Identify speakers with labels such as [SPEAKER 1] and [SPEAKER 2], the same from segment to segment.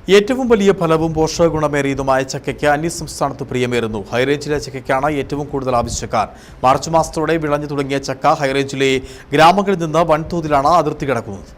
[SPEAKER 1] ഏറ്റവും വലിയ ഫലവും പോഷകഗുണമേറിയതുമായ ചക്കയ്ക്ക് അന്യസംസ്ഥാനത്ത് പ്രിയമേറുന്നു. ഹൈറേഞ്ചിലെ ചക്കയ്ക്കാണ് ഏറ്റവും കൂടുതൽ ആവശ്യക്കാർ. മാർച്ച് മാസത്തോടെ വിളഞ്ഞു തുടങ്ങിയ ചക്ക ഹൈറേഞ്ചിലെ ഗ്രാമങ്ങളിൽ നിന്ന് വൻതോതിലാണ് അതിർത്തി കടക്കുന്നത്.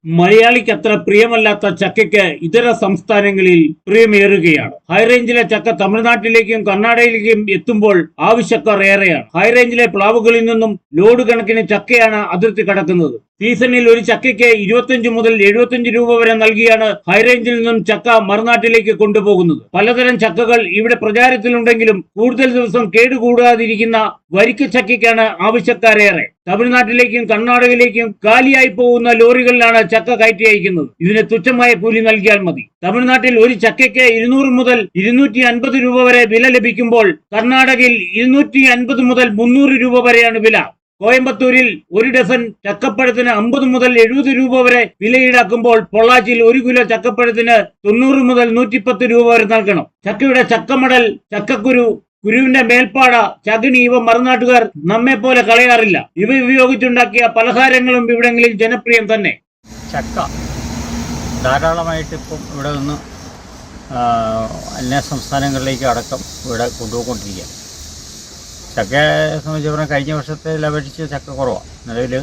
[SPEAKER 2] മലയാളിക്ക് അത്ര പ്രിയമല്ലാത്ത ചക്കയ്ക്ക് ഇതര സംസ്ഥാനങ്ങളിൽ പ്രിയമേറുകയാണ്. ഹൈറേഞ്ചിലെ ചക്ക തമിഴ്നാട്ടിലേക്കും കർണാടകയിലേക്കും എത്തുമ്പോൾ ആവശ്യക്കാർ ഏറെയാണ്. ഹൈറേഞ്ചിലെ പ്ലാവുകളിൽ നിന്നും ലോഡ് കണക്കിന് ചക്കയാണ് അതിർത്തി കടക്കുന്നത്. സീസണിൽ ഒരു ചക്കയ്ക്ക് 25 മുതൽ 75 രൂപ വരെ നൽകിയാണ് ഹൈറേഞ്ചിൽ നിന്നും ചക്ക മറുനാട്ടിലേക്ക് കൊണ്ടുപോകുന്നത്. പലതരം ചക്കകൾ ഇവിടെ പ്രചാരത്തിലുണ്ടെങ്കിലും കൂടുതൽ ദിവസം കേടുകൂടാതിരിക്കുന്ന വരിക്ക ചക്കയ്ക്കാണ് ആവശ്യക്കാരേറെ. തമിഴ്നാട്ടിലേക്കും കർണാടകയിലേക്കും കാലിയായി പോകുന്ന ലോറികളിലാണ് ചക്ക കയറ്റി അയക്കുന്നത്. ഇതിന് തുച്ഛമായ കൂലി നൽകിയാൽ മതി. തമിഴ്നാട്ടിൽ ഒരു ചക്കയ്ക്ക് 200 മുതൽ 250 രൂപ വരെ വില ലഭിക്കുമ്പോൾ കർണാടകയിൽ 250 മുതൽ 300 രൂപ വരെയാണ് വില. കോയമ്പത്തൂരിൽ ഒരു ഡസൻ ചക്കപ്പഴത്തിന് 50 മുതൽ 70 രൂപ വരെ വില ഈടാക്കുമ്പോൾ പൊള്ളാച്ചിയിൽ 1 കിലോ ചക്കപ്പഴത്തിന് 90 മുതൽ 110 രൂപ വരെ നൽകണം. ചക്കയുടെ ചക്കമടൽ, ചക്കക്കുരു, കുരുവിന്റെ മേൽപ്പാട, ചകിണി ഇവ മറുനാട്ടുകാർ നമ്മെ പോലെ കളയാറില്ല. ഇവ ഉപയോഗിച്ചുണ്ടാക്കിയ പലഹാരങ്ങളും ഇവിടെങ്ങളിൽ ജനപ്രിയം തന്നെ.
[SPEAKER 3] ചക്ക ധാരാളമായിട്ട് ഇപ്പം ഇവിടെ നിന്ന് അന്യ സംസ്ഥാനങ്ങളിലേക്ക് അടക്കം ഇവിടെ കൊണ്ടുപോയിക്കൊണ്ടിരിക്കുക. ചക്കയെ സംബന്ധിച്ച് കഴിഞ്ഞ വർഷത്തെ അപേക്ഷിച്ച് ചക്ക കുറവാണ്. നിലവിൽ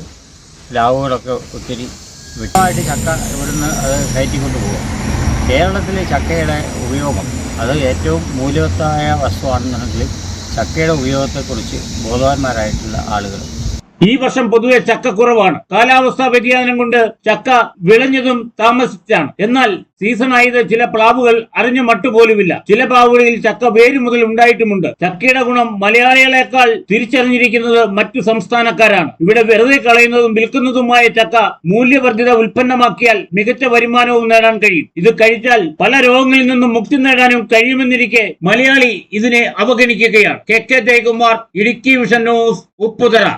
[SPEAKER 3] ലാവുകളൊക്കെ ഒത്തിരി വ്യക്തമായിട്ട് ചക്ക ഇവിടുന്ന് അത് കയറ്റിക്കൊണ്ട് പോകുക. കേരളത്തിലെ ചക്കയുടെ ഉപയോഗം അത് ഏറ്റവും മൂല്യവത്തായ വസ്തുവാണെന്നുണ്ടെങ്കിൽ ചക്കയുടെ ഉപയോഗത്തെക്കുറിച്ച് ബോധവാന്മാരായിട്ടുള്ള ആളുകൾ.
[SPEAKER 2] ഈ വർഷം പൊതുവെ ചക്ക കുറവാണ്. കാലാവസ്ഥാ വ്യതിയാനം കൊണ്ട് ചക്ക വിളഞ്ഞതും താമസിച്ചാണ്. എന്നാൽ സീസണായത് ചില പ്ലാവുകൾ അറിഞ്ഞ മട്ടുപോലുമില്ല. ചില പ്ലാവുകളിൽ ചക്ക വേര് മുതൽ ഉണ്ടായിട്ടുമുണ്ട്. ചക്കയുടെ ഗുണം മലയാളികളെക്കാൾ തിരിച്ചറിഞ്ഞിരിക്കുന്നത് മറ്റു സംസ്ഥാനക്കാരാണ്. ഇവിടെ വെറുതെ കളയുന്നതും വിൽക്കുന്നതുമായ ചക്ക മൂല്യവർദ്ധിത ഉൽപ്പന്നമാക്കിയാൽ മികച്ച വരുമാനവും നേടാൻ കഴിയും. ഇത് കഴിച്ചാൽ പല രോഗങ്ങളിൽ നിന്നും മുക്തി നേടാനും കഴിയുമെന്നിരിക്കെ മലയാളി ഇതിനെ അവഗണിക്കുകയാണ്. KK Jayakumar, Idukki vision news, Upputhara.